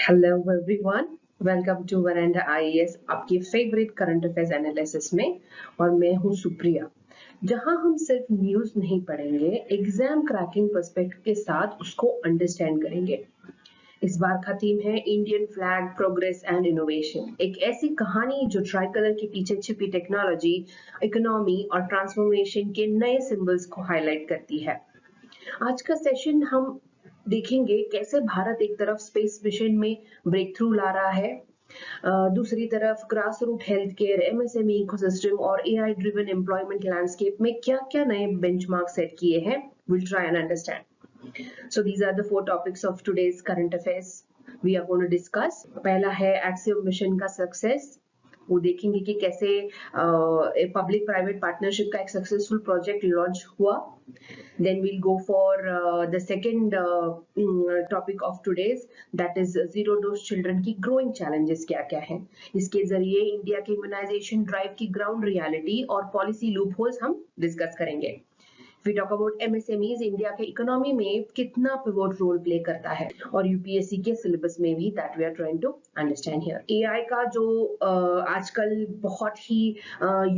Hello everyone, welcome to Veranda IAS, आपकी favourite current affairs analysis में। और मैं हूं सुप्रिया, जहां हम सिर्फ न्यूज नहीं पढ़ेंगे, एग्जाम क्रैकिंग पर्सपेक्टिव के साथ उसको अंडरस्टैंड करेंगे। इस बार का थीम है Indian flag, progress and innovation. एक ऐसी कहानी जो ट्राई कलर के पीछे छिपी टेक्नोलॉजी, इकोनॉमी और ट्रांसफॉर्मेशन के नए सिंबल्स को हाईलाइट करती है। आज का सेशन हम देखेंगे कैसे भारत एक तरफ स्पेस मिशन में ब्रेक थ्रू ला रहा है, दूसरी तरफ grass root health care, MSME ecosystem और एआई ड्रिवन एम्प्लॉयमेंट लैंडस्केप में क्या क्या नए बेंचमार्क सेट किए हैं। Will try and understand. So these are the 4 topics of today's current affairs we are going to discuss. पहला है एक्सियम मिशन का सक्सेस। वो देखेंगे कि कैसे पब्लिक प्राइवेट पार्टनरशिप का एक सक्सेसफुल प्रोजेक्ट लॉन्च हुआ। Then we'll go for the second topic of today's, that is zero dose children की growing challenges क्या क्या हैं। इसके जरिए इंडिया के इम्यूनाइजेशन ड्राइव की ग्राउंड रियलिटी और पॉलिसी लूप होल्स हम डिस्कस करेंगे। We talk about MSMEs, India के इकोनॉमी में कितना पिवोट रोल प्ले करता है, और यूपीएससी के सिलेबस में भी that we are trying to understand here. AI का जो आजकल बहुत ही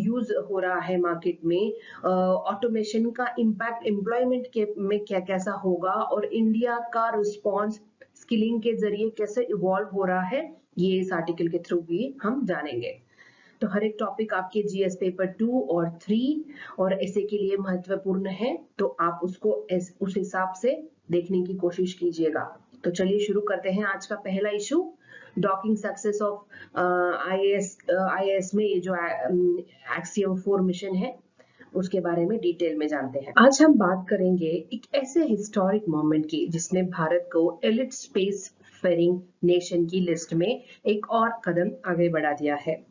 यूज हो रहा है मार्केट में, ऑटोमेशन का इम्पैक्ट एम्प्लॉयमेंट के में क्या कैसा होगा, और इंडिया का रिस्पॉन्स स्किलिंग के जरिए कैसे इवॉल्व हो रहा है, ये इस आर्टिकल के थ्रू भी हम जानेंगे। तो हर एक टॉपिक आपके जीएस पेपर 2 और 3 और ऐसे के लिए महत्वपूर्ण है, तो आप उसको उस हिसाब से देखने की कोशिश कीजिएगा। तो चलिए शुरू करते हैं। आज का पहला issue, docking success of IAS में ये जो एक्सियम 4 मिशन है उसके बारे में डिटेल में जानते हैं। आज हम बात करेंगे एक ऐसे हिस्टोरिक मोमेंट की जिसने भारत को एलिट स्पेस फेरिंग नेशन की लिस्ट में एक और कदम आगे बढ़ा दिया है।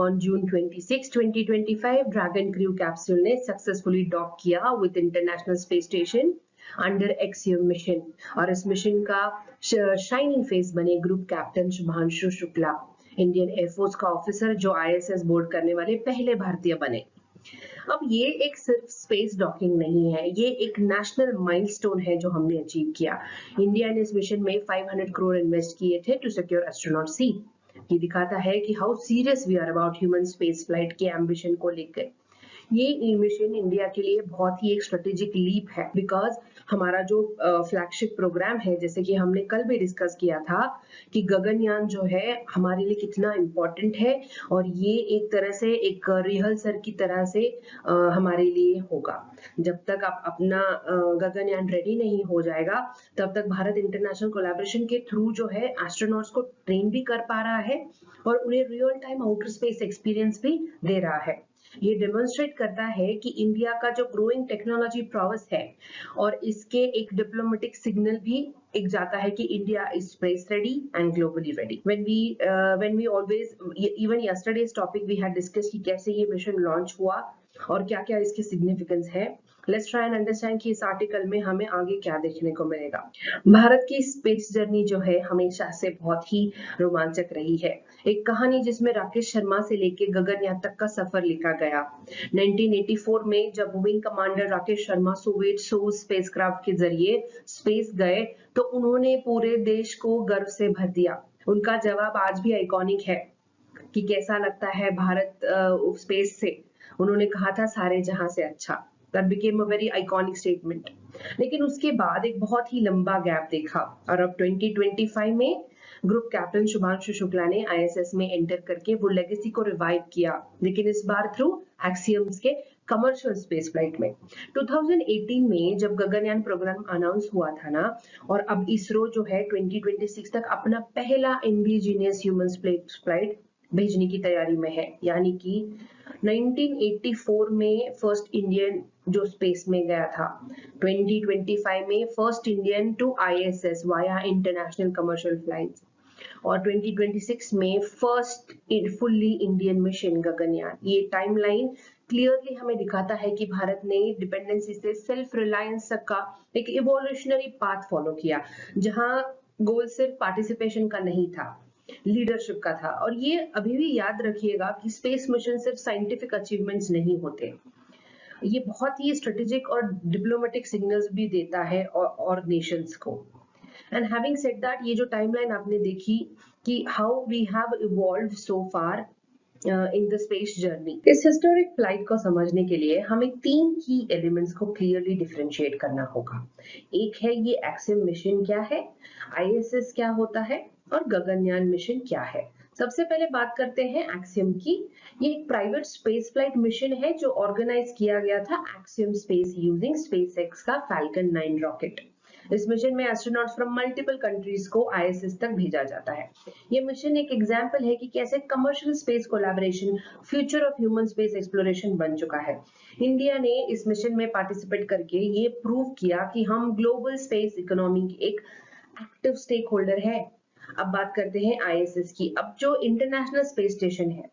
On June 26, 2025, Dragon Crew capsule ने सक्सेसफुली डॉक किया with international space station under axiom mission, और इस मिशन का शाइनिंग फेस बने group captain Shubhanshu Shukla, Indian air force का ऑफिसर जो आईएसएस बोर्ड करने वाले पहले भारतीय बने। अब ये एक सिर्फ स्पेस डॉकिंग नहीं है, ये एक नेशनल माइलस्टोन है जो हमने अचीव किया। इंडिया ने इस मिशन में 500 करोड़ इन्वेस्ट किए थे टू सिक्योर एस्ट्रोनॉट सीट। ये दिखाता है कि how serious we are about human space flight के एम्बिशन को लेकर। ये मिशन इंडिया के लिए बहुत ही एक स्ट्रेटेजिक लीप है, बिकॉज हमारा जो फ्लैगशिप प्रोग्राम है, जैसे कि हमने कल भी डिस्कस किया था कि गगनयान जो है हमारे लिए कितना इम्पोर्टेंट है, और ये एक तरह से एक रिहर्सल की तरह से हमारे लिए होगा। जब तक आप अपना गगनयान रेडी नहीं हो जाएगा, तब तक भारत इंटरनेशनल कोलैबोरेशन के थ्रू जो है एस्ट्रोनॉट्स को ट्रेन भी कर पा रहा है और उन्हें real time outer space experience भी दे रहा है। ये डेमोन्स्ट्रेट करता है कि इंडिया का जो ग्रोइंग टेक्नोलॉजी प्रोग्रेस है, और इसके एक डिप्लोमेटिक सिग्नल भी एक जाता है कि India is space ready and globally ready. when we always, even yesterday's topic we had discussed कि कैसे ये मिशन लॉन्च हुआ और क्या क्या इसकी सिग्निफिकेंस है। लेट्स ट्राई एंड अंडरस्टैंड कि इस आर्टिकल में हमें आगे क्या देखने को मिलेगा। भारत की स्पेस जर्नी जो है हमेशा से बहुत ही रोमांचक रही है। एक कहानी जिसमें राकेश शर्मा से लेकर गगनयान तक का सफर लिखा गया। 1984 में जब wing commander Rakesh Sharma Soviet Soyuz spacecraft के जरिए स्पेस गए, तो उन्होंने पूरे देश को गर्व से भर दिया। उनका जवाब आज भी आइकॉनिक है कि कैसा लगता है भारत स्पेस से। उन्होंने कहा था सारे जहां से अच्छा। That became a very iconic statement. लेकिन उसके बाद एक बहुत ही लंबा गैप देखा, और अब 2025 में ग्रुप कैप्टन शुभांशु शुक्ला ने आईएसएस में एंटर करके वो लेगेसी को रिवाइव किया, लेकिन इस बार थ्रू एक्सियम्स के कमर्शियल स्पेस फ्लाइट में। 2018 में जब गगनयान प्रोग्राम अनाउंस हुआ था ना, और अब इसरो जो है 2026 तक अपना पहला इंडिजिनियस ह्यूमन स्पेस फ्लाइट भेजने की तैयारी में है। यानी कि 1984 में फर्स्ट इंडियन जो स्पेस में गया था, 2025 में first Indian to ISS via international commercial flights, और 2026 में first fully Indian mission Gaganyaan. ये टाइमलाइन क्लियरली हमें दिखाता है कि भारत ने डिपेंडेंसी से सेल्फ रिलायंस तक का एक इवोल्यूशनरी पाथ फॉलो किया, जहां गोल सिर्फ पार्टिसिपेशन का नहीं था, लीडरशिप का था। और ये अभी भी याद रखिएगा कि स्पेस मिशन सिर्फ साइंटिफिक अचीवमेंट्स नहीं होते, ये बहुत ही स्ट्रेटेजिक और डिप्लोमेटिक सिग्नल्स भी देता है और नेशंस को। एंड हैविंग सेड दैट, ये जो टाइमलाइन आपने देखी कि how we have evolved so far in the space journey, इस हिस्टोरिक फ्लाइट को समझने के लिए हमें 3 की एलिमेंट्स को क्लियरली डिफरेंशिएट करना होगा। एक है ये एक्सियम मिशन क्या है, आईएसएस क्या होता है और गगनयान मिशन क्या है। सबसे पहले बात करते हैं एक्सियम की। ये एक प्राइवेट स्पेस फ्लाइट मिशन है जो ऑर्गेनाइज किया गया था एक्सियम स्पेस यूजिंग स्पेसएक्स का फैल्कन 9 रॉकेट। इस मिशन में एस्ट्रोनॉट्स फ्रॉम मल्टीपल कंट्रीज को आईएसएस तक भेजा जाता है। ये मिशन एक एग्जांपल है कि कैसे commercial space collaboration future of human space exploration बन चुका है। इंडिया ने इस मिशन में पार्टिसिपेट करके ये प्रूव किया कि हम ग्लोबल स्पेस इकोनॉमी की एक एक्टिव स्टेक होल्डर है। अब बात करते हैं आईएसएस की। अब जो इंटरनेशनल स्पेस स्टेशन है,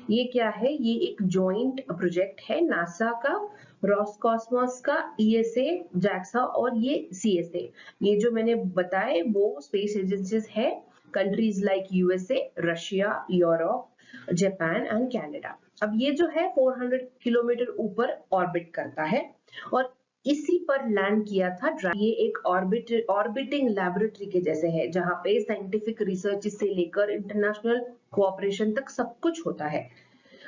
ये क्या है, ये एक जॉइंट प्रोजेक्ट है नासा का, रॉसकॉस्मोस का, ईएसए, जैक्सा और ये सीएसए। ये जो मैंने बताए वो स्पेस एजेंसीज है, countries like USA, Russia, Europe, Japan and Canada. अब ये जो है 400 किलोमीटर ऊपर ऑर्बिट करता है और इसी पर लैंड किया था। ये एक ऑर्बिटिंग लैबोरेटरी के जैसे है जहां पे साइंटिफिक रिसर्च से लेकर इंटरनेशनल कोऑपरेशन तक सब कुछ होता है।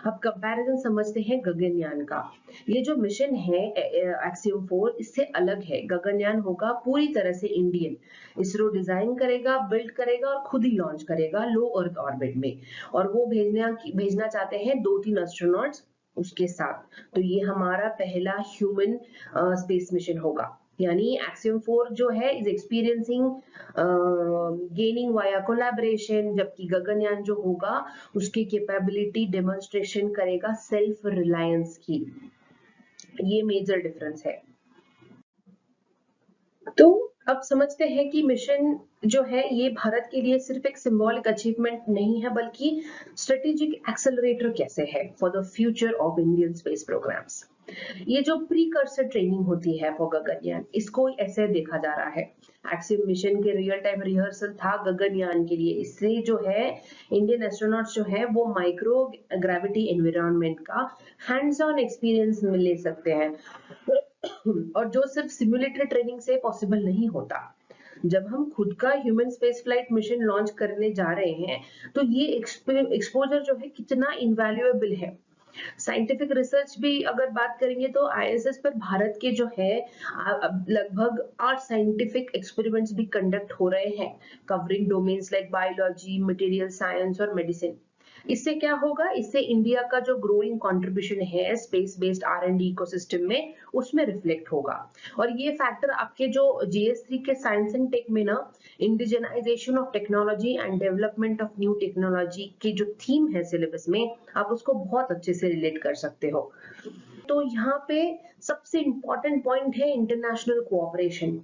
अब कंपैरिजन समझते हैं गगनयान का। ये जो मिशन है एक्सियम 4 इससे अलग है। गगनयान होगा पूरी तरह से इंडियन, इसरो डिजाइन करेगा, बिल्ड करेगा और खुद ही लॉन्च करेगा लो अर्थ ऑर्बिट में। और वो भेजना चाहते हैं 2-3 एस्ट्रोनॉट्स उसके साथ। तो ये हमारा पहला ह्यूमन स्पेस मिशन होगा। यानी एक्सियम 4 जो है is experiencing gaining via collaboration, जबकि गगनयान जो होगा उसकी कैपेबिलिटी डेमोन्स्ट्रेशन करेगा सेल्फ रिलायंस की। ये मेजर डिफरेंस है। तो अब समझते हैं कि मिशन जो है ये भारत के लिए सिर्फ एक सिंबॉलिक अचीवमेंट नहीं है बल्कि स्ट्रेटेजिक एक्सेलरेटर कैसे है for the future of Indian space programmes. ये जो प्रीकर्सर ट्रेनिंग होती है फॉर गगनयान, इसको ऐसे देखा जा रहा है। एक्सियम मिशन के रियल टाइम रिहर्सल था गगनयान के लिए। इससे जो है इंडियन एस्ट्रोनॉट्स जो है वो माइक्रो ग्रेविटी एनवायरनमेंट का हैंड्स ऑन एक्सपीरियंस ले सकते हैं और जो सिर्फ सिमुलेटर ट्रेनिंग से पॉसिबल नहीं होता। जब हम खुद का human space flight mission launch करने जा रहे हैं तो ये एक्सपोजर जो है कितना इनवैल्यूएबल है। साइंटिफिक रिसर्च भी अगर बात करेंगे तो आईएसएस पर भारत के जो है लगभग 8 साइंटिफिक एक्सपेरिमेंट्स भी कंडक्ट हो रहे हैं, covering domains like biology, material science और मेडिसिन। इससे क्या होगा, इससे इंडिया का जो ग्रोइंग कंट्रीब्यूशन है स्पेस बेस्ड आर&डी इकोसिस्टम में उसमें रिफ्लेक्ट होगा। और ये फैक्टर आपके जो जीएस3 के साइंस एंड टेक में ना indigenisation of technology and development of new technology की जो थीम है सिलेबस में, आप उसको बहुत अच्छे से रिलेट कर सकते हो। तो यहाँ पे सबसे इंपॉर्टेंट पॉइंट है इंटरनेशनल कोऑपरेशन।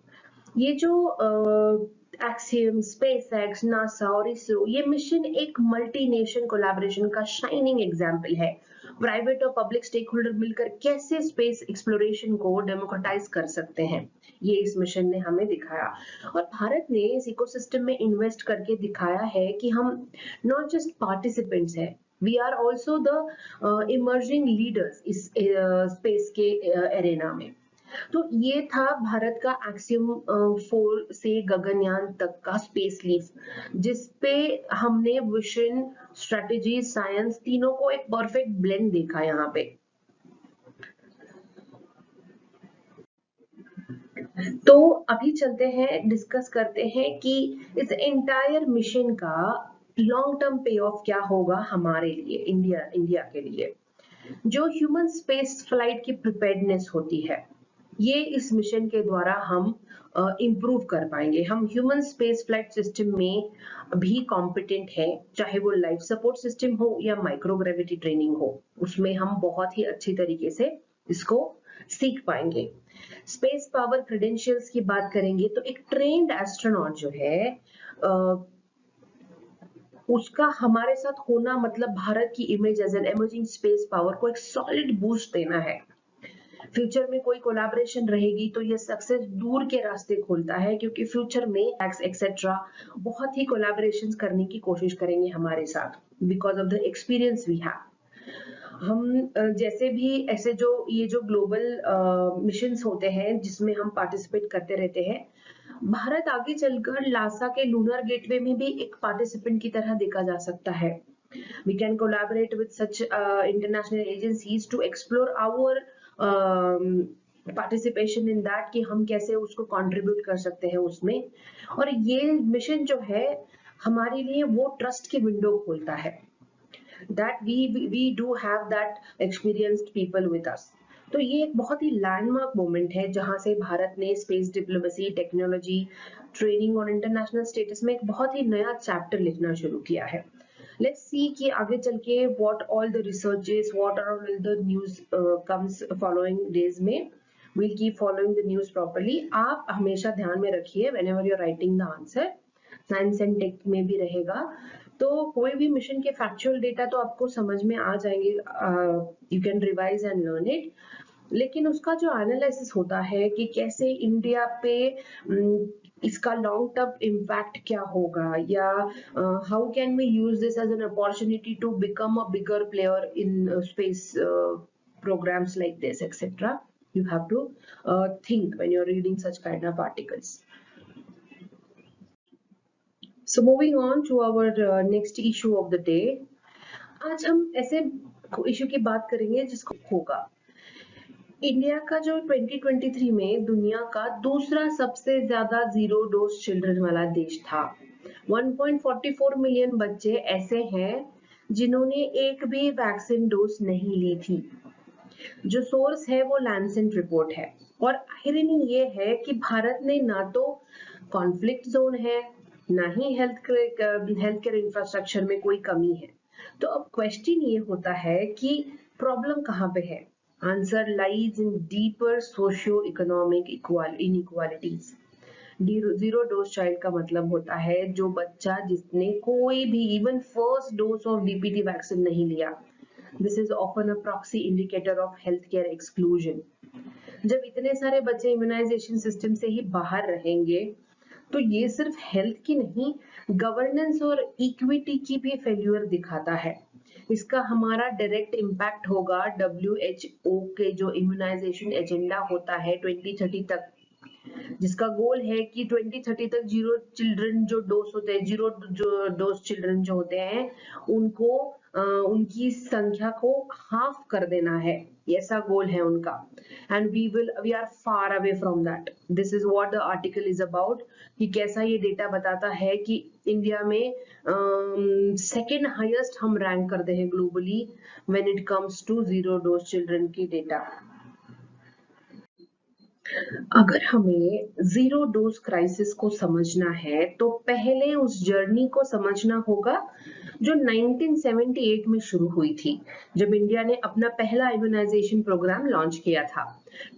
ये जो एक्सियम, स्पेसएक्स, नासा और इसरो, ये मिशन एक मल्टी नेशन कोलैबोरेशन का शाइनिंग एग्जांपल है। प्राइवेट और पब्लिक स्टेक होल्डर मिलकर कैसे स्पेस एक्सप्लोरेशन को डेमोक्रेटाइज कर सकते हैं, ये इस मिशन ने हमें दिखाया। और भारत ने इस इकोसिस्टम में इन्वेस्ट करके दिखाया है कि हम नॉट जस्ट पार्टिसिपेंट्स हैं, we are also the emerging leaders इस स्पेस के एरेना में। तो ये था भारत का एक्सियम 4 से गगनयान तक का स्पेस लीफ, जिसपे हमने विजन, स्ट्रेटेजी, साइंस तीनों को एक परफेक्ट ब्लेंड देखा यहाँ पे। तो अभी चलते हैं, डिस्कस करते हैं कि इस एंटायर मिशन का लॉन्ग टर्म पे ऑफ क्या होगा हमारे लिए, इंडिया के लिए। जो ह्यूमन स्पेस फ्लाइट की प्रिपेयर्डनेस होती है, ये इस मिशन के द्वारा हम इम्प्रूव कर पाएंगे। हम ह्यूमन स्पेस फ्लाइट सिस्टम में भी कॉम्पिटेंट है, चाहे वो लाइफ सपोर्ट सिस्टम हो या माइक्रोग्रेविटी ट्रेनिंग हो, उसमें हम बहुत ही अच्छी तरीके से इसको सीख पाएंगे। स्पेस पावर क्रेडेंशियल्स की बात करेंगे तो एक ट्रेन्ड एस्ट्रोनॉट जो है उसका हमारे साथ होना मतलब भारत की image as an emerging space power को एक सॉलिड बूस्ट देना है। फ्यूचर में कोई कोलैबोरेशन रहेगी तो ये सक्सेस दूर के रास्ते खोलता है, क्योंकि फ्यूचर में एक्सेट्रा बहुत ही कोलैबोरेशंस करने की कोशिश करेंगे हमारे साथ because of the experience we have. हम जैसे भी ऐसे जो ये जो ग्लोबल मिशंस होते हैं जिसमें हम पार्टिसिपेट करते रहते हैं, भारत आगे चलकर लासा के लूनर गेटवे में भी एक पार्टिसिपेंट की तरह देखा जा सकता है। We can collaborate with such international agencies to explore our participation in that, कि हम कैसे उसको contribute कर सकते हैं उसमें। और ये मिशन जो है हमारे लिए वो ट्रस्ट की विंडो खोलता है, that we do have that experienced people with us। तो ये एक बहुत ही लैंडमार्क मोमेंट है जहां से भारत ने स्पेस डिप्लोमेसी, टेक्नोलॉजी, ट्रेनिंग और इंटरनेशनल स्टेटस में एक बहुत ही नया चैप्टर लिखना शुरू किया है। लेट्स सी कि आगे चल के what all the researches, what are all the news comes following days में। we'll keep following the news properly। आप हमेशा ध्यान में रखिए whenever you're writing the answer, science and tech में भी रहेगा, तो कोई भी मिशन के फैक्चुअल डेटा तो आपको समझ में आ जाएंगे, you can revise and learn it. लेकिन उसका जो एनालिसिस होता है कि कैसे इंडिया पे इसका लॉन्ग टर्म इम्पैक्ट क्या होगा, या how can we use this as an opportunity to become a bigger player in space programs like this, etc. You have to think when you're reading such kind of articles. So moving on to our next issue of the day। आज हम ऐसे issue की बात करेंगे जिसको होगा, India का जो 2023 में दुनिया का दूसरा सबसे ज्यादा जीरो डोज चिल्ड्रन वाला देश था। 1.44 मिलियन बच्चे ऐसे हैं जिन्होंने एक भी वैक्सीन डोज नहीं ली थी। जो सोर्स है वो लैंसेट रिपोर्ट है। और आखिरी ये है कि भारत ने ना तो कॉन्फ्लिक्ट जोन है, ना ही हेल्थ केयर इंफ्रास्ट्रक्चर में कोई कमी है। तो अब क्वेश्चन ये होता है कि प्रॉब्लम कहाँ पे है। Answer lies in deeper socio economic inequalities. Zero dose child का मतलब होता है जो बच्चा जिसने कोई भी even first dose of DPT vaccine नहीं लिया। This is often a proxy indicator of healthcare exclusion। जब इतने सारे बच्चे इम्यूनाइजेशन सिस्टम से ही बाहर रहेंगे तो ये सिर्फ हेल्थ की नहीं, गवर्नेंस और इक्विटी की भी फेल्यूर दिखाता है। इसका हमारा डायरेक्ट इम्पैक्ट होगा WHO के जो इम्यूनाइजेशन एजेंडा होता है 2030 तक, जिसका गोल है कि 2030 तक जीरो चिल्ड्रन जो डोज होते हैं, जीरो जो डोज चिल्ड्रन जो होते हैं उनको उनकी संख्या को हाफ कर देना है। ऐसा गोल है उनका। And we are far away from that. This is what the article is about, कि कैसा ये डेटा बताता है कि इंडिया में सेकेंड हाईएस्ट हम रैंक करते हैं globally when it comes to zero dose children की डेटा। अगर हमें जीरो डोज क्राइसिस को समझना है तो पहले उस जर्नी को समझना होगा जो 1978 में शुरू हुई थी, जब इंडिया ने अपना पहला इम्यूनाइजेशन प्रोग्राम लॉन्च किया था।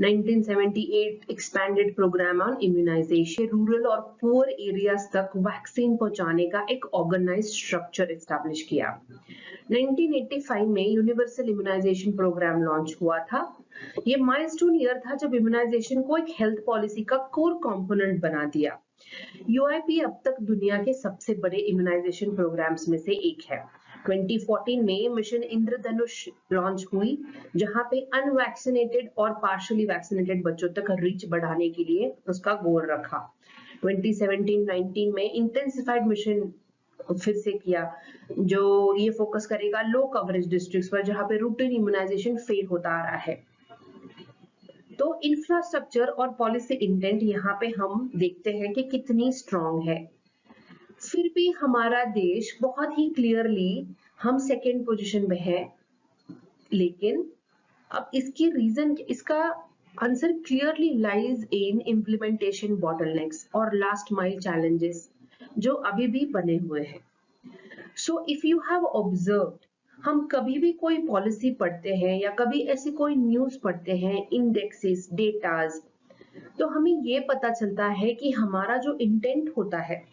1978 expanded programme on immunisation, rural और पुअर एरियाज तक वैक्सीन पहुंचाने का एक ऑर्गेनाइज्ड स्ट्रक्चर एस्टैब्लिश किया। 1985 में यूनिवर्सल इम्यूनाइजेशन प्रोग्राम लॉन्च हुआ था। ये माइलस्टोन ईयर था जब इम्यूनाइजेशन को एक हेल्थ पॉलिसी का कोर कंपोनेंट बना दिया। यूआईपी अब तक दुनिया के सबसे बड़े इम्यूनाइजेशन प्रोग्राम्स में से एक है। 2014 में मिशन इंद्रधनुष लॉन्च हुई, जहां पे अनवैक्सीनेटेड और पार्शियली वैक्सीनेटेड बच्चों तक रीच बढ़ाने के लिए उसका गोल रखा। 2017-19 में इंटेंसिफाइड मिशन फिर से किया, जो ये फोकस करेगा लो कवरेज डिस्ट्रिक्ट्स पर जहां पे रूटीन इम्यूनाइजेशन फेल होता आ रहा है। तो इंफ्रास्ट्रक्चर और पॉलिसी इंटेंट यहाँ पे हम देखते हैं कि कितनी स्ट्रॉन्ग है। फिर भी हमारा देश बहुत ही क्लियरली हम सेकेंड पोजीशन में है। लेकिन अब इसकी रीजन, इसका answer clearly lies in implementation bottlenecks और लास्ट माइल चैलेंजेस जो अभी भी बने हुए हैं। So if you have observed, हम कभी भी कोई पॉलिसी पढ़ते हैं या कभी ऐसी कोई न्यूज पढ़ते हैं, इंडेक्सेस, डेटाज, तो हमें ये पता चलता है कि हमारा जो इंटेंट होता है,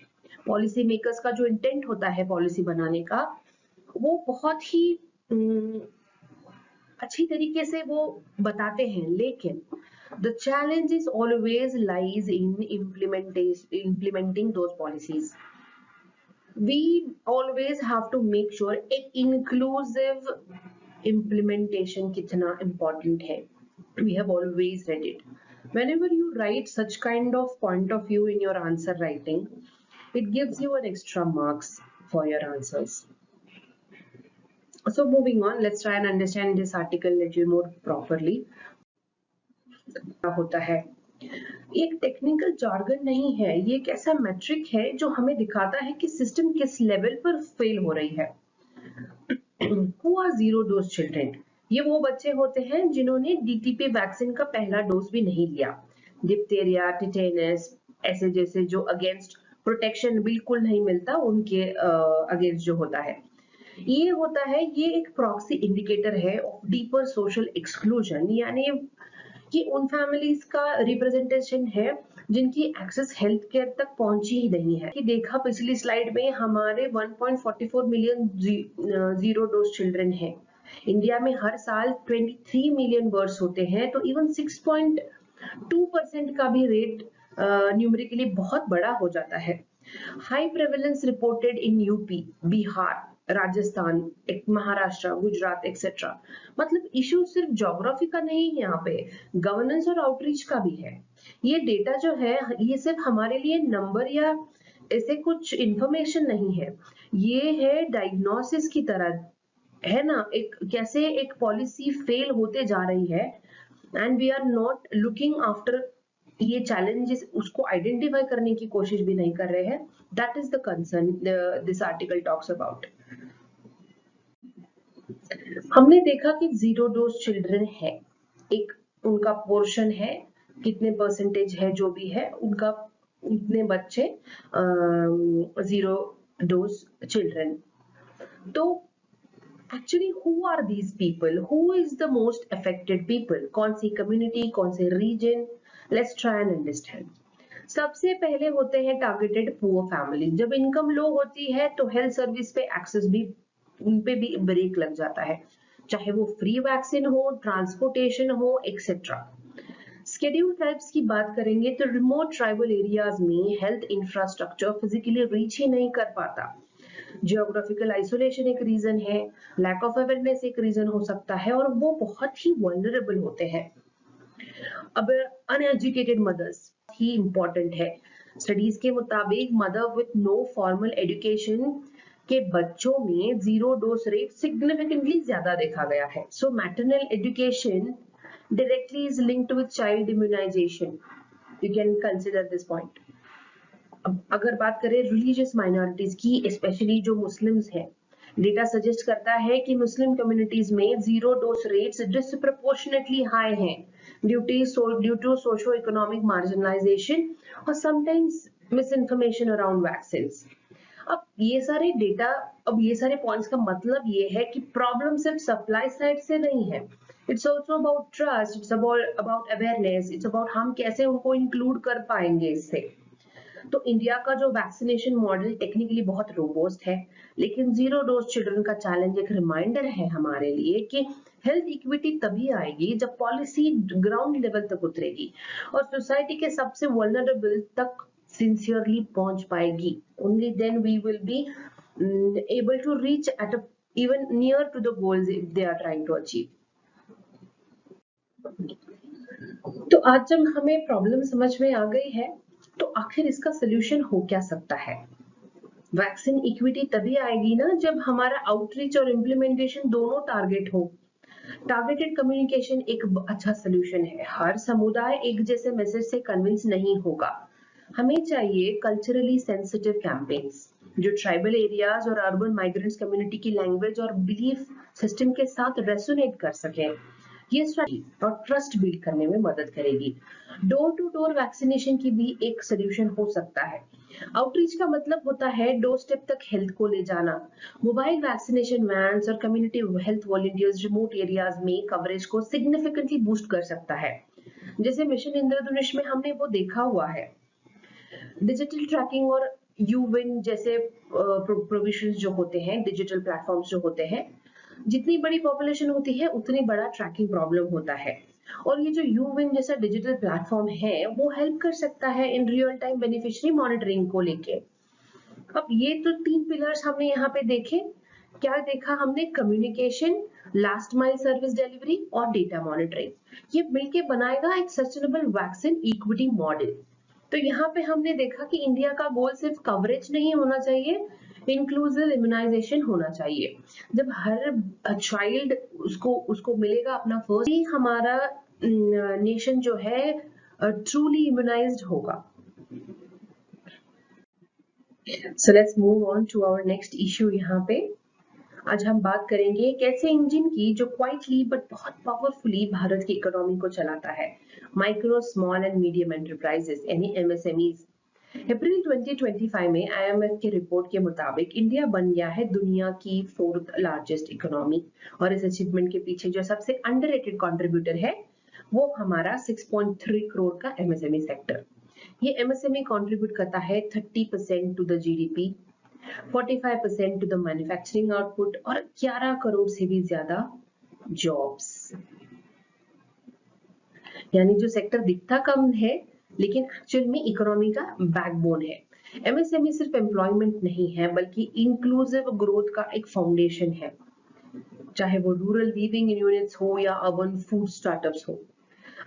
पॉलिसी मेकर्स का जो इंटेंट होता है पॉलिसी बनाने का, वो बहुत ही अच्छी तरीके से वो बताते हैं। लेकिन the challenge is always lies in implementing those policies। we always have to make sure एक inclusive implementation कितना important है। we have always read it, Whenever you write such kind of point of view in your answer writing, it gives you an extra marks for your answers. So moving on, let's try and understand this article little more properly. क्या होता है, एक technical jargon नहीं है, ये एक ऐसा matric है जो हमें दिखाता है कि सिस्टम किस लेवल पर फेल हो रही है। Who are zero dose children? ये वो बच्चे होते हैं जिन्होंने डीटीपी वैक्सीन का पहला डोज भी नहीं लिया। डिप्थेरिया, टिटेनस ऐसे जैसे जो अगेंस्ट प्रोटेक्शन बिल्कुल नहीं मिलता उनके अगेंस्ट जो होता है, ये होता है, ये एक प्रॉक्सी इंडिकेटर है ऑफ डीपर सोशल एक्सक्लूजन, यानी कि उन फैमिलीज का रिप्रेजेंटेशन है जिनकी एक्सेस हेल्थ केयर तक पहुंची ही नहीं है। कि देखा पिछली स्लाइड में हमारे 1.44 मिलियन जीरो डोज चिल्ड्रन हैं। इंडिया में हर साल 23 मिलियन बर्थ्स होते हैं, तो इवन 6.2% का भी रेट न्यूमेरिकली बहुत बड़ा हो जाता है। High prevalence reported in UP, Bihar, Rajasthan, एक महाराष्ट्र, गुजरात एक्सेट्रा। मतलब इश्यू सिर्फ ज्योग्राफी का नहीं है, यहाँ पे गवर्नेंस और आउटरीच का भी है। ये डेटा जो है ये सिर्फ हमारे लिए नंबर या ऐसे कुछ इंफॉर्मेशन नहीं है, ये है डायग्नोसिस की तरह, है ना, एक कैसे एक पॉलिसी फेल होते जा रही है and we are not looking after ये चैलेंजेस, उसको आइडेंटिफाई करने की कोशिश भी नहीं कर रहे हैं। That is the concern this article talks about. हमने देखा कि जीरो डोज चिल्ड्रन है, एक उनका पोर्शन है, कितने परसेंटेज है जो भी है उनका, उतने बच्चे जीरो डोज चिल्ड्रन। तो actually who are these people, who is the most affected people, कौन सी कम्युनिटी, कौन से region, let's try and understand. सबसे पहले होते हैं टारगेटेड पुअर फैमिली। जब इनकम लो होती है तो हेल्थ सर्विस पे एक्सेस भी, उन पे भी ब्रेक लग जाता है, चाहे वो फ्री वैक्सीन हो, ट्रांसपोर्टेशन हो एक्सेट्रा। स्केड्यूल ट्राइब्स की बात करेंगे तो रिमोट ट्राइबल एरियाज में हेल्थ इंफ्रास्ट्रक्चर फिजिकली रीच ही नहीं कर पाता। जियोग्राफिकल आइसोलेशन एक रीजन है, लैक ऑफ अवेयरनेस एक रीजन हो सकता है, और वो बहुत ही वल्नरेबल होते हैं। अब अनएजुकेटेड मदर्स ही इंपॉर्टेंट है। स्टडीज के मुताबिक mother with no formal education के बच्चों में जीरो डोज रेट सिग्निफिकेंटली ज्यादा देखा गया है। So maternal education directly is linked with child immunization. You can consider this point. अब अगर बात करें रिलीजियस माइनॉरिटीज की, स्पेशली जो मुस्लिम्स हैं, डेटा सजेस्ट करता है कि मुस्लिम कम्युनिटीज में zero dose rates disproportionately high हैं due to socio economic marginalisation और समटाइम्स मिसइंफॉर्मेशन अराउंड वैक्सीन्स। अब ये सारे डेटा, अब ये सारे पॉइंट्स का मतलब ये है कि प्रॉब्लम सिर्फ सप्लाई साइड से नहीं है, it's also about trust, it's about awareness, it's about हम कैसे उनको इंक्लूड कर पाएंगे इससे। तो इंडिया का जो वैक्सीनेशन मॉडल टेक्निकली बहुत रोबोस्ट है, लेकिन जीरो डोज चिल्ड्रन का चैलेंज एक रिमाइंडर है हमारे लिए कि हेल्थ इक्विटी तभी आएगी जब पॉलिसी ग्राउंड लेवल तक उतरेगी और सोसाइटी के सबसे वल्नरेबल तक सिंसियरली पहुंच पाएगी। Only then we will be able to reach at a, even near to the goals they are trying to achieve. तो आज जब हमें प्रॉब्लम समझ में आ गई है तो आखिर इसका सोल्यूशन हो क्या सकता है। वैक्सीन इक्विटी तभी आएगी ना जब हमारा आउटरीच और इम्प्लीमेंटेशन दोनों टारगेट हो। टारगेटेड कम्युनिकेशन एक अच्छा सोल्यूशन है। हर समुदाय एक जैसे मैसेज से कन्विंस नहीं होगा, हमें चाहिए कल्चरली सेंसिटिव कैंपेन्स जो ट्राइबल एरियाज और अर्बन माइग्रेंट्स कम्युनिटी की लैंग्वेज और बिलीफ सिस्टम के साथ रेसोनेट कर सके। ये स्ट्रेटजी और ट्रस्ट बिल्ड करने में मदद करेगी। डोर टू डोर वैक्सीनेशन की भी एक सोल्यूशन हो सकता है। आउटरीच का मतलब होता है डोर स्टेप तक हेल्थ को ले जाना। मोबाइल वैक्सीनेशन वैन्स और community health volunteers remote areas में कवरेज को सिग्निफिकेंटली बूस्ट कर सकता है, जैसे मिशन इंद्रधनुष में हमने वो देखा हुआ है। डिजिटल ट्रैकिंग और यूविन जैसे प्रोविजंस जो होते हैं, डिजिटल प्लेटफॉर्म्स जो होते हैं, जितनी बड़ी पॉपुलेशन होती है उतनी बड़ा ट्रैकिंग प्रॉब्लम होता है, और ये जो यूविन जैसा डिजिटल प्लेटफॉर्म है वो हेल्प कर सकता है in real time beneficiary monitoring को लेके। अब ये तो 3 पिलर्स हमने यहाँ पे देखे। क्या देखा हमने? Communication, last mile service delivery और डेटा मॉनिटरिंग, ये मिलके बनाएगा एक सस्टेनेबल वैक्सीन इक्विटी मॉडल। तो यहाँ पे हमने देखा कि इंडिया का गोल सिर्फ कवरेज नहीं होना चाहिए, इंक्लूसिव इम्यूनाइजेशन होना चाहिए। जब हर चाइल्ड उसको उसको मिलेगा अपना फर्स्ट, ही हमारा नेशन जो है ट्रूली इम्यूनाइज्ड होगा। So let's move on to our next issue. यहाँ पे आज हम बात करेंगे एक ऐसे इंजन की जो क्वाइटली बट बहुत पावरफुली भारत की इकोनॉमी को चलाता है, micro small and medium enterprises यानी एमएसएमईज। अप्रैल 2025 में आईएमएफ की रिपोर्ट के मुताबिक इंडिया बन गया है दुनिया की 4th लार्जेस्ट इकोनॉमी, और इस अचीवमेंट के पीछे जो सबसे अंडररेटेड कंट्रीब्यूटर है वो हमारा 6.3 करोड़ का एमएसएमई सेक्टर। ये एमएसएमई कंट्रीब्यूट करता है 30% to the GDP, 45% to the manufacturing output और 11 करोड़ से भी ज्यादा जॉब्स। यानी जो सेक्टर दिखता कम है लेकिन एक्चुअल में इकोनॉमी का बैकबोन है। एमएसएमई सिर्फ एम्प्लॉयमेंट नहीं है बल्कि इंक्लूसिव ग्रोथ का एक फाउंडेशन है, चाहे वो रूरल वीविंग यूनिट्स हो या अर्बन फूड स्टार्टअप्स हो।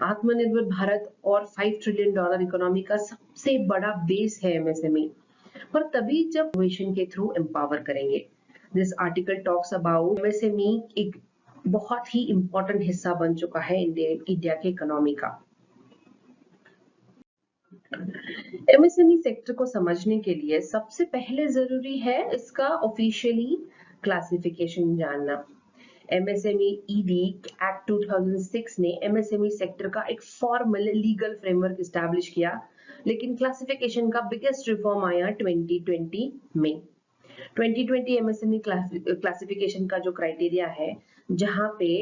आत्मनिर्भर भारत और $5 ट्रिलियन इकोनॉमी का सबसे बड़ा बेस है एमएसएमई, पर तभी जब इनोवेशन के थ्रू एम्पावर करेंगे। This article talks about MSME एक बहुत ही इंपॉर्टेंट हिस्सा बन चुका है इंडिया के इकोनॉमी का। एमएसएमई सेक्टर को समझने के लिए सबसे पहले जरूरी है इसका ऑफिशियली क्लासिफिकेशन जानना। एमएसएमई ईडी एक्ट 2006 ने एमएसएमई सेक्टर का एक फॉर्मल लीगल फ्रेमवर्क एस्टैब्लिश किया, लेकिन क्लासिफिकेशन का बिगेस्ट रिफॉर्म आया 2020 में। 2020 एमएसएमई क्लासिफिकेशन का जो क्राइटेरिया है, जहां पे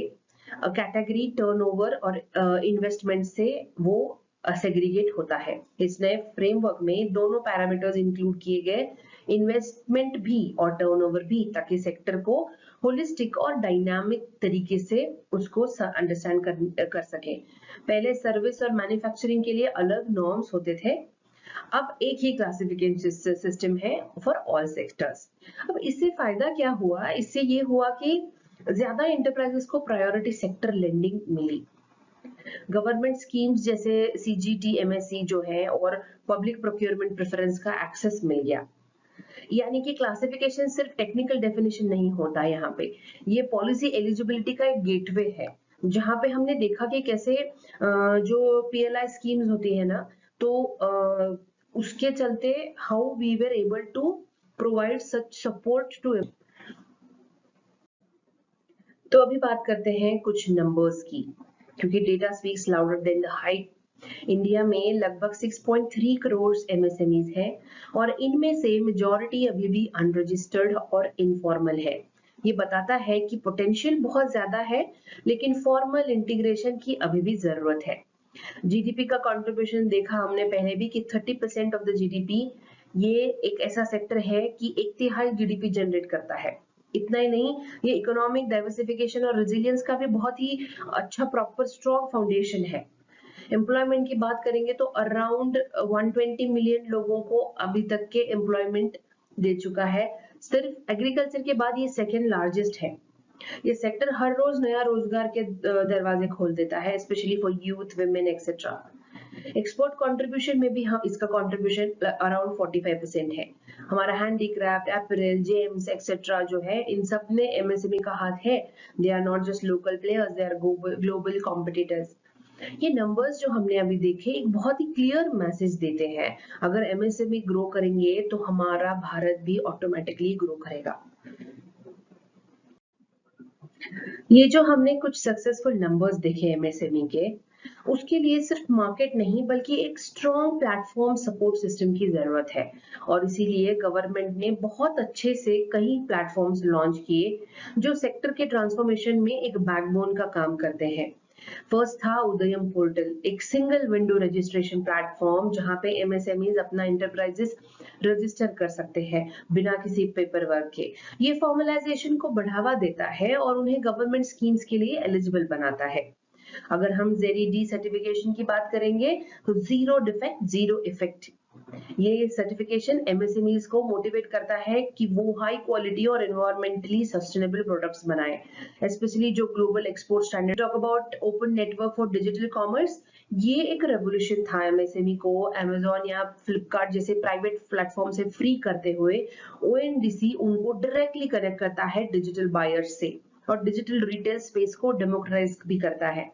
कैटेगरी, टर्नओवर और इन्वेस्टमेंट से वो सेग्रीगेट होता है। इस नए फ्रेमवर्क में दोनों पैरामीटर्स इंक्लूड किए गए, इन्वेस्टमेंट भी और टर्नओवर भी, ताकि सेक्टर को होलिस्टिक और डायनामिक तरीके से उसको अंडरस्टैंड कर सके। पहले सर्विस और मैन्युफैक्चरिंग के लिए अलग नॉर्म्स होते थे, अब एक ही क्लासिफिकेशन सिस्टम है फॉर ऑल सेक्टर्स। अब इससे फायदा क्या हुआ? इससे ये हुआ कि ज्यादा एंटरप्राइजेस को प्रायोरिटी सेक्टर लेंडिंग मिली, गवर्नमेंट स्कीम्स जैसे सीजीटी एमएससी जो है और पब्लिक प्रोक्योरमेंट प्रेफरेंस का एक्सेस मिल गया। यानी कि क्लासिफिकेशन सिर्फ टेक्निकल डेफिनेशन नहीं होता, यहाँ पे ये पॉलिसी एलिजिबिलिटी का एक गेटवे है, जहाँ पे हमने देखा कि कैसे जो पीएलआई स्कीम्स होती है ना, तो उसके चलते how we were able to provide such support to. तो अभी बात करते हैं कुछ नंबर्स की, क्योंकि data speaks louder than the height. India में लगभग 6.3 करोड़ एमएसएमईज हैं और इनमें से मेजॉरिटी अभी भी अनरजिस्टर्ड और इनफॉर्मल है। ये बताता है कि पोटेंशियल बहुत ज्यादा है, लेकिन फॉर्मल इंटीग्रेशन की अभी भी जरूरत है। जीडीपी का कंट्रीब्यूशन देखा हमने पहले भी कि 30% ऑफ द जीडीपी, ये एक ऐसा सेक्टर है कि 1/3 जीडीपी जनरेट करता है। इतना ही नहीं, ये इकोनॉमिक डाइवर्सिफिकेशन और रेजिलियंस का भी बहुत ही अच्छा प्रॉपर स्ट्रॉन्ग फाउंडेशन है। एम्प्लॉयमेंट की बात करेंगे तो अराउंड 120 मिलियन लोगों को अभी तक के एम्प्लॉयमेंट दे चुका है। सिर्फ एग्रीकल्चर के बाद ये सेकेंड लार्जेस्ट है। ये सेक्टर हर रोज नया रोजगार के दरवाजे खोल देता है, specially for youth, women etcetera. Export contribution में भी हम इसका कंट्रीब्यूशन अराउंड 45% है। हमारा हैंडीक्राफ्ट, एपरल, जेम्स एक्सेट्रा जो है, इन सब में एमएसएमई का हाथ है। They are not just local players, they are global competitors. ये नंबर्स जो हमने अभी देखे एक बहुत ही क्लियर मैसेज देते हैं, अगर एमएसएमई ग्रो करेंगे तो हमारा भारत भी ऑटोमेटिकली ग्रो करेगा। ये जो हमने कुछ सक्सेसफुल नंबर्स देखे एमएसएमई के, उसके लिए सिर्फ मार्केट नहीं बल्कि एक स्ट्रॉन्ग प्लेटफॉर्म सपोर्ट सिस्टम की जरूरत है, और इसीलिए गवर्नमेंट ने बहुत अच्छे से कई प्लेटफॉर्म्स लॉन्च किए जो सेक्टर के ट्रांसफॉर्मेशन में एक बैकबोन का काम करते हैं। फर्स्ट था उदयम पोर्टल, एक सिंगल विंडो रजिस्ट्रेशन प्लेटफॉर्म जहां पे एमएसएमईज अपना एंटरप्राइजेस रजिस्टर कर सकते हैं बिना किसी पेपर वर्क के। ये फॉर्मलाइजेशन को बढ़ावा देता है और उन्हें गवर्नमेंट स्कीम्स के लिए एलिजिबल बनाता है। अगर हम ZED सर्टिफिकेशन की बात करेंगे तो जीरो डिफेक्ट जीरो इफेक्ट, ये सर्टिफिकेशन एमएसएमईज को मोटिवेट करता है कि वो हाई क्वालिटी और एनवायरमेंटली सस्टेनेबल प्रोडक्ट्स बनाएं, स्पेशली जो global export standard. Talk about open network for digital commerce, ये एक रेवोल्यूशन था एमएसएमई को अमेजोन या फ्लिपकार्ट जैसे प्राइवेट प्लेटफॉर्म से फ्री करते हुए ओएनडीसी उनको डायरेक्टली कनेक्ट करता है डिजिटल बायर्स से और डिजिटल रिटेल स्पेस को डेमोक्रेटाइज भी करता है।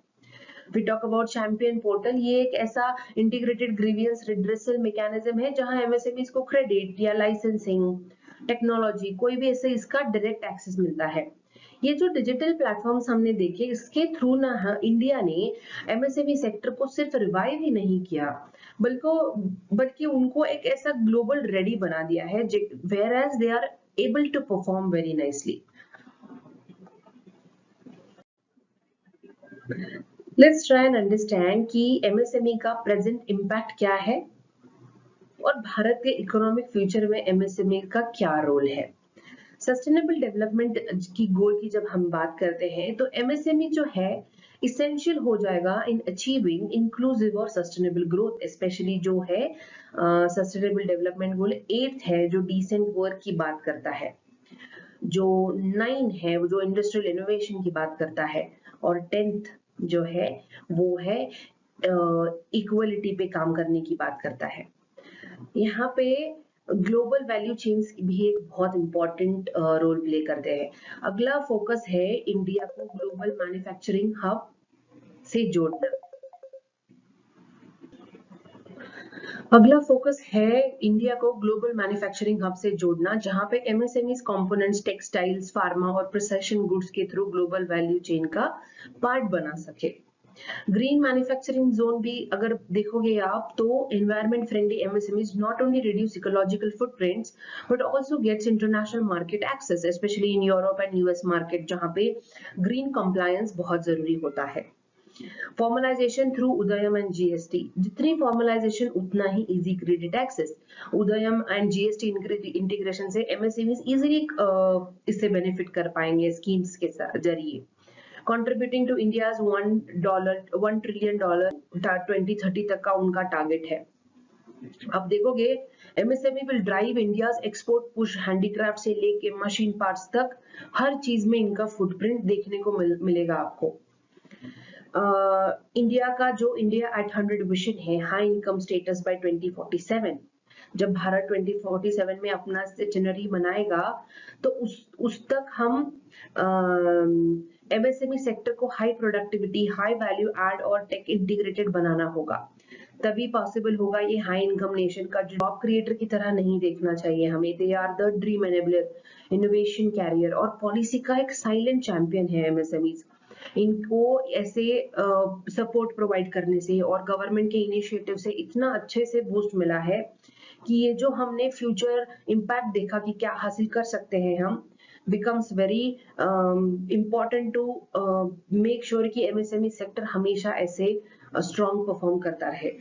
We talk about champion portal, ये एक ऐसा इंटीग्रेटेड ग्रीवियंस रिड्रेसल मैकेनिज्म है जहां एमएसएमईज को क्रेडिट या लाइसेंसिंग टेक्नोलॉजी कोई भी ऐसे इसका डायरेक्ट एक्सेस मिलता है। ये जो डिजिटल प्लेटफॉर्म्स हमने देखे इसके थ्रू ना इंडिया ने एमएसएमई सेक्टर को सिर्फ रिवाइव ही नहीं किया बल्कि उनको एक ऐसा ग्लोबल रेडी बना दिया है where as they are able to perform very nicely. Let's try and understand कि एमएसएमई का प्रेजेंट इम्पैक्ट क्या है और भारत के इकोनॉमिक फ्यूचर में एमएसएमई का क्या रोल है। सस्टेनेबल डेवलपमेंट की गोल की जब हम बात करते हैं तो एमएसएमई जो है इसेंशियल हो जाएगा इन अचीविंग इंक्लूसिव और सस्टेनेबल ग्रोथ, स्पेशली जो है सस्टेनेबल डेवलपमेंट गोल 8 है जो डिसेंट वर्क की बात करता है, जो 9 है वो जो इंडस्ट्रियल इनोवेशन की बात करता है, और 10th जो है वो है इक्वलिटी पे काम करने की बात करता है। यहाँ पे ग्लोबल वैल्यू चेन्स भी एक बहुत इंपॉर्टेंट रोल प्ले करते हैं। अगला फोकस है इंडिया को ग्लोबल मैन्युफैक्चरिंग हब से जोड़ना। अगला फोकस है इंडिया को ग्लोबल मैन्युफैक्चरिंग हब से जोड़ना, जहां पे एमएसएमईज कंपोनेंट्स, टेक्सटाइल्स, फार्मा और प्रिसिजन गुड्स के थ्रू ग्लोबल वैल्यू चेन का पार्ट बना सके। ग्रीन मैन्युफैक्चरिंग जोन भी अगर देखोगे आप तो environment friendly MSMEs not only reduce ecological footprints but also gets international market access, specially in Europe and US market जहां पे ग्रीन कंप्लायंस बहुत जरूरी होता है। Formalisation through Udyam and GST, जितनी फॉर्मलाइजेशन उतना ही easy credit access. Udyam and GST integration से एमएसएमईज इजीली इससे बेनिफिट कर पाएंगे स्कीम्स के जरिए। कंट्रीब्यूटिंग टू इंडियाज $1 ट्रिलियन 2030 तक का उनका टारगेट है। अब देखोगे MSME will drive India's export push, handicraft से लेके मशीन पार्ट्स तक हर चीज में इनका फुटप्रिंट देखने को मिलेगा आपको। इंडिया का जो इंडिया एट 100 विजन है, हाई इनकम स्टेटस बाय 2047, जब भारत 2047 में अपना सेंचुरी मनाएगा तो उस तक हम एमएसएमई सेक्टर को high productivity, high value add और टेक इंटीग्रेटेड बनाना होगा, तभी पॉसिबल होगा। ये हाई इनकम नेशन का जॉब क्रिएटर की तरह नहीं देखना चाहिए हमें, they are the dream enabler, innovation carrier और पॉलिसी का एक साइलेंट चैंपियन है एमएसएमईज। इनको ऐसे सपोर्ट प्रोवाइड करने से और गवर्नमेंट के इनिशिएटिव से इतना अच्छे से बूस्ट मिला है कि ये जो हमने फ्यूचर इम्पैक्ट देखा कि क्या हासिल कर सकते हैं हम, becomes very important to make sure कि एमएसएमई सेक्टर हमेशा ऐसे स्ट्रॉन्ग परफॉर्म करता रहे।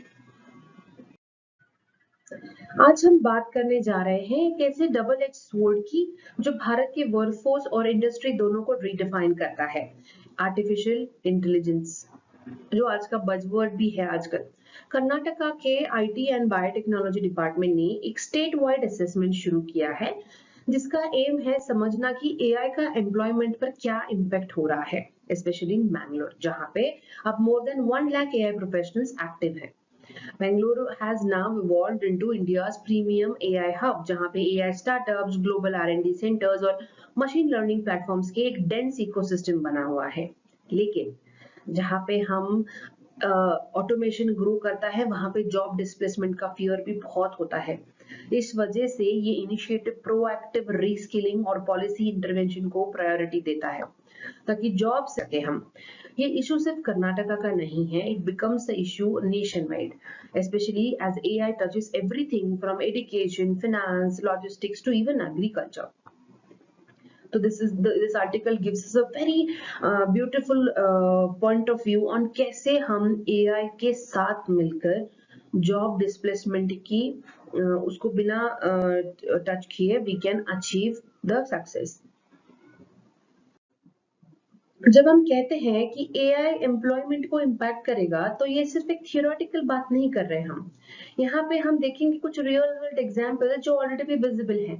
आज हम बात करने जा रहे हैं एक ऐसे डबल एज स्वॉर्ड की जो भारत के वर्कफोर्स और इंडस्ट्री दोनों को रीडिफाइन करता है, आर्टिफिशियल इंटेलिजेंस, जो आज का बजवर्ड भी है आजकल। कर्नाटका के आईटी एंड बायोटेक्नोलॉजी डिपार्टमेंट ने एक स्टेट वाइड असेसमेंट शुरू किया है जिसका एम है समझना कि एआई का एम्प्लॉयमेंट पर क्या इम्पैक्ट हो रहा है, स्पेशली इन मैंगलोर जहां पे अब more than 1 lakh AI professionals active हैं। Bangalore has now evolved into India's premium AI hub, जहां पे AI startups, global R&D centers और machine learning platforms के एक dense ecosystem बना हुआ है। लेकिन जहां पे हम ऑटोमेशन ग्रो करता है वहां पे जॉब डिस्प्लेसमेंट का फियर भी बहुत होता है। इस वजह से ये इनिशिएटिव प्रोएक्टिव रीस्किलिंग और पॉलिसी इंटरवेंशन को प्रायोरिटी देता है ताकि जॉब सके हम। ये इशू सिर्फ कर्नाटका का नहीं है, it becomes the issue nationwide, specially as AI touches everything from education, finance, logistics to even agriculture. तो this article gives us a very beautiful point of view on कैसे हम AI के साथ मिलकर जॉब डिस्प्लेसमेंट की उसको बिना touch किए we can achieve the success. जब हम कहते हैं कि एआई एम्प्लॉयमेंट को इम्पैक्ट करेगा, तो ये सिर्फ एक थियोरेटिकल बात नहीं कर रहे हम। यहाँ पे हम देखेंगे कुछ रियल वर्ल्ड एग्जांपल जो ऑलरेडी विजिबल हैं।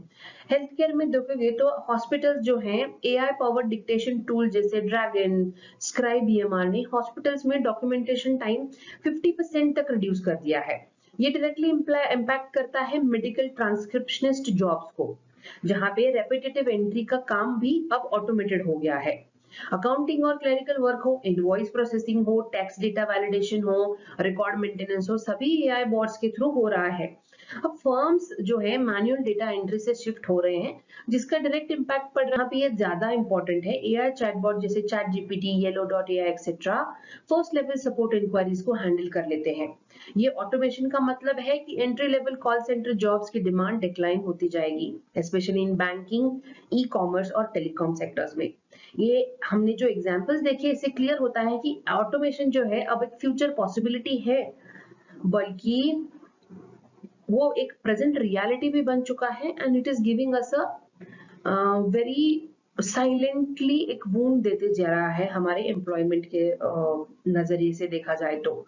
हेल्थ केयर में देखोगे तो हॉस्पिटल्स जो हैं एआई पावर्ड डिक्टेशन टूल जैसे ड्रैगन, स्क्राइब ईएमआर ने हॉस्पिटल्स में डॉक्यूमेंटेशन टाइम 50% तक रिड्यूस कर दिया है। ये डायरेक्टली इम्पैक्ट करता है मेडिकल ट्रांसक्रिप्शनिस्ट जॉब्स को, जहाँ पे रेपिटेटिव एंट्री का काम भी अब ऑटोमेटेड हो गया है। अकाउंटिंग और क्लरिकल वर्क हो, इनवॉइस प्रोसेसिंग हो, टैक्स डेटा वैलिडेशन हो, रिकॉर्ड मेंटेनेंस हो, सभी एआई बॉट्स के थ्रू हो रहा है। अब फर्म्स जो है मैनुअल डेटा एंट्री से शिफ्ट हो रहे हैं, जिसका डायरेक्ट इम्पैक्ट पड़ रहा है। ये ज्यादा इंपॉर्टेंट है। एआई चैटबॉट जैसे ChatGPT, yellow dot AI etcetera first level support inquiries को हैंडल कर लेते हैं। ये ऑटोमेशन का मतलब है कि entry level call centre jobs की डिमांड डिक्लाइन होती जाएगी, specially in banking, e commerce और टेलीकॉम सेक्टर्स में। ये हमने जो एग्जांपल्स देखे, इससे क्लियर होता है कि ऑटोमेशन जो है अब एक फ्यूचर पॉसिबिलिटी है, बल्कि वो एक प्रेजेंट रियलिटी भी बन चुका है। And it is giving us a very silently एक बूम देते जा रहा है हमारे एम्प्लॉयमेंट के नजरिए से देखा जाए तो।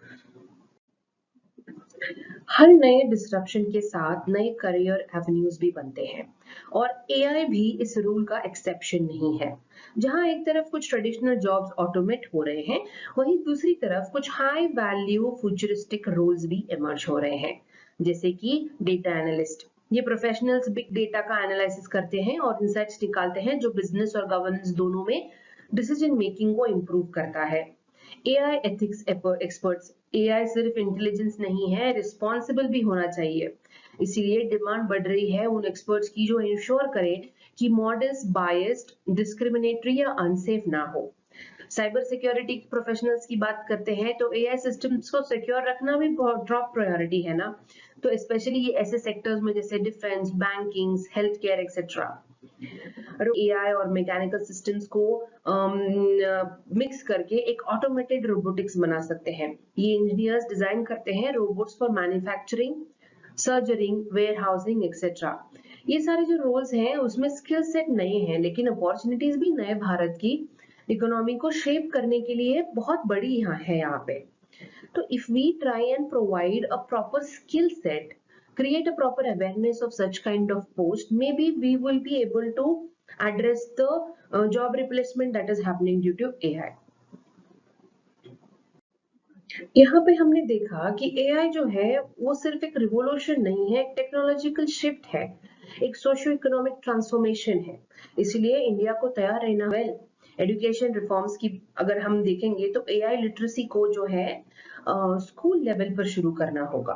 हर नए डिस्ट्रप्शन के साथ नए करियर एवेन्यूज भी बनते हैं, और एआई भी इस रूल का एक्सेप्शन नहीं है। जहां एक तरफ कुछ ट्रेडिशनल जॉब्स ऑटोमेट हो रहे हैं, वहीं दूसरी तरफ कुछ हाई वैल्यू फ्यूचरिस्टिक रोल्स भी इमर्ज हो रहे हैं, जैसे कि डेटा एनालिस्ट। ये प्रोफेशनल्स बिग डेटा का एनालिसिस करते हैं और इंसाइट्स निकालते हैं जो बिजनेस और गवर्नेंस दोनों में डिसीजन मेकिंग को इम्प्रूव करता है। एआई एथिक्स एक्सपर्ट्स, एआई सिर्फ इंटेलिजेंस नहीं है, रिस्पॉन्सिबल भी होना चाहिए। इसीलिए डिमांड बढ़ रही है उन एक्सपर्ट्स की जो इंश्योर करे कि मॉडल्स बायस्ड, डिस्क्रिमिनेटरी या अनसेफ ना हो। साइबर सिक्योरिटी प्रोफेशनल्स की बात करते हैं तो एआई सिस्टम्स को सिक्योर रखना भी बहुत टॉप प्रायोरिटी है ना। तो स्पेशली ये ऐसे सेक्टर्स में जैसे defence, banking, health care etcetera. AI और मैकेनिकल सिस्टम्स को मिक्स करके एक ऑटोमेटेड रोबोटिक्स बना सकते हैं। ये इंजीनियर्स डिजाइन करते हैं robots for manufacturing, surgering, warehousing etcetera. ये सारे जो रोल्स हैं उसमें स्किल सेट नए हैं, लेकिन अपॉर्चुनिटीज भी नए। भारत की इकोनॉमी को शेप करने के लिए बहुत बड़ी यहाँ पे। So if we try and provide a proper skill set, create a proper awareness of such kind of post, maybe we will be able to address the job replacement that is happening due to AI. यहाँ पे हमने देखा कि AI जो है वो सिर्फ एक रिवोल्यूशन नहीं है, एक टेक्नोलॉजिकल शिफ्ट है, एक सोशियो इकोनॉमिक ट्रांसफॉर्मेशन है। इसलिए इंडिया को तैयार रहना वेल। एजुकेशन रिफॉर्म्स की अगर हम देखेंगे तो AI लिटरेसी को जो है स्कूल लेवल पर शुरू करना होगा।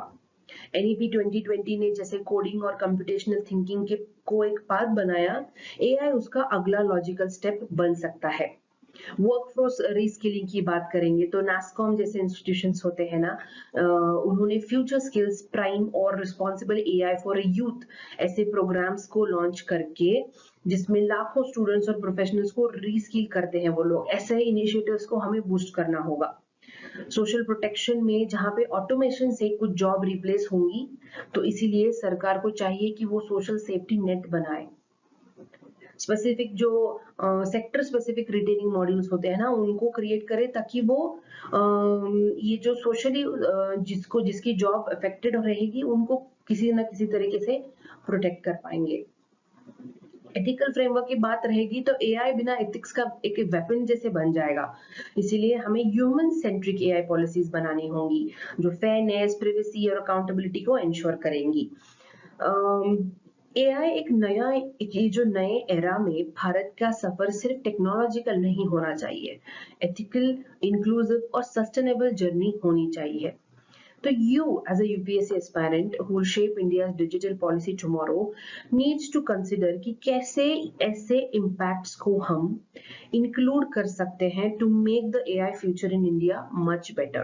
NEP 2020 ने जैसे कोडिंग और कंप्यूटेशनल थिंकिंग के को एक पाथ बनाया, AI उसका अगला लॉजिकल स्टेप बन सकता है। वर्कफोर्स रीस्किलिंग की बात करेंगे तो नास्कॉम जैसे इंस्टीट्यूशंस होते हैं ना, उन्होंने फ्यूचर स्किल्स प्राइम और रिस्पॉन्सिबल एआई फॉर यूथ ऐसे प्रोग्राम्स को लॉन्च करके, जिसमें लाखों स्टूडेंट्स और प्रोफेशनल्स को रीस्किल करते हैं वो लोग। ऐसे इनिशिएटिव्स को हमें बूस्ट करना होगा। सोशल प्रोटेक्शन में जहाँ पे ऑटोमेशन से कुछ जॉब रिप्लेस होंगी, तो इसीलिए सरकार को चाहिए कि वो सोशल सेफ्टी नेट बनाए। स्पेसिफिक जो सेक्टर स्पेसिफिक रिटेनिंग मॉड्यूल्स होते हैं ना, उनको क्रिएट करें ताकि वो ये जो सोशली जिसकी जॉब अफेक्टेड रहेगी उनको किसी ना किसी तरीके से प्रोटेक्ट कर पाएंगे। एथिकल फ्रेमवर्क की बात रहेगी तो एआई बिना एथिक्स का एक वेपन जैसे बन जाएगा। इसीलिए हमें ह्यूमन सेंट्रिक एआई पॉलिसीज बनानी होंगी जो फेयरनेस, प्राइवेसी और अकाउंटेबिलिटी को इंश्योर करेंगी। एआई एक नया, ये जो नए एरा में भारत का सफर सिर्फ टेक्नोलॉजिकल नहीं होना चाहिए, एथिकल, इंक्लूसिव और सस्टेनेबल जर्नी होनी चाहिए। So you, as a UPSC aspirant who will shape India's digital policy tomorrow, needs to consider कि कैसे ऐसे impacts को हम include कर सकते हैं to make the AI future in India much better.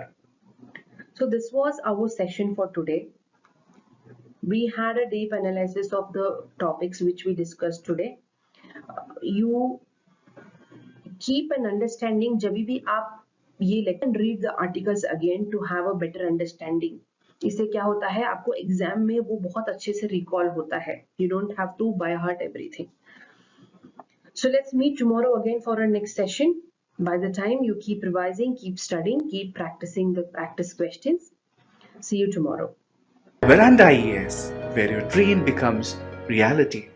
So this was our session for today. We had a deep analysis of the topics which we discussed today. You keep an understanding जब भी आप ये lecture read the articles again to have a better understanding. इससे क्या होता है, आपको exam में वो बहुत अच्छे से रिकॉल होता है। You don't have to by heart everything. So let's meet tomorrow again for our next session. By the time you keep revising, keep studying, keep practicing the practice questions. See you tomorrow. Veranda IES, where your dream becomes reality.